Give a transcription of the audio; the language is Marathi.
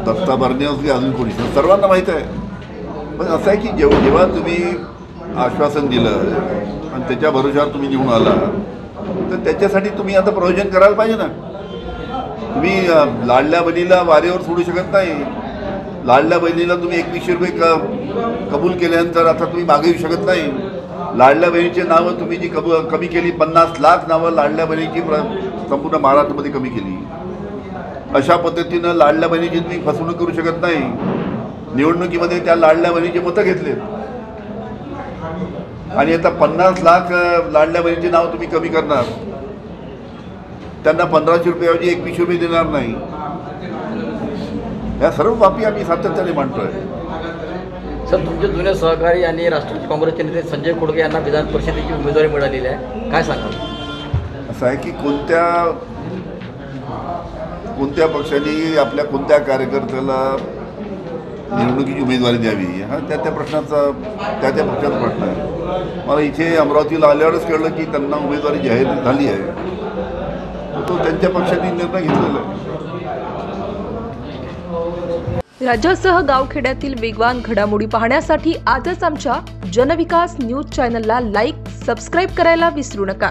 दत्ता भरणे असली अजून कोणी सर्वांना माहीत आहे. पण असं आहे की जेव्हा तुम्ही आश्वासन दिलं आणि त्याच्या भरोशावर तुम्ही निवडून आला तर त्याच्यासाठी तुम्ही आता प्रयोजन करायला पाहिजे ना. तुम्ही लाडल्या बहिणीला वारेवर सोडू शकत नाही. लाडल्या बहिणीला तुम्ही 2100 रुपये कबूल केल्यानंतर आता तुम्ही मागे येऊ शकत नाही. लाडल्या बहिणीची नावं तुम्ही जी कमी केली, 50 लाख नावं लाडल्या बहिणीची संपूर्ण महाराष्ट्रामध्ये कमी केली. अशा पद्धतीनं लाडल्या बहिणीची तुम्ही फसवणूक करू शकत नाही. निवडणुकीमध्ये त्या लाडल्या बहिणीचे मतं घेतले आणि आता 50 लाख लाडल्या बहिणीचे नाव तुम्ही कमी करणार. त्यांना 1500 रुपयाऐवजी 2100 रुपये देणार नाही. या सर्व बाबी आम्ही सातत्याने मांडतोय. सर, तुमचे जुने सहकारी आणि राष्ट्रवादी काँग्रेसचे नेते संजय खोडके यांना विधान परिषदेची उमेदवारी मिळालेली आहे, काय सांगाल? असं आहे की कोणत्या पक्षाने आपल्या कोणत्या कार्यकर्त्याला निवडणुकीची उमेदवारी द्यावी हा त्या प्रश्नाचा पक्षाचा प्रश्न आहे. मला इथे अमरावतीला आल्यावरच कळलं की त्यांना उमेदवारी जाहीर झाली आहे. तो त्यांच्या पक्षाने निर्णय घेतलेला आहे. राज्यासह गावखेड्यातील वेगवान घडामोडी पाहण्यासाठी आजच आमच्या जनविकास न्यूज चॅनलला लाईक, सबस्क्राईब करायला विसरू नका.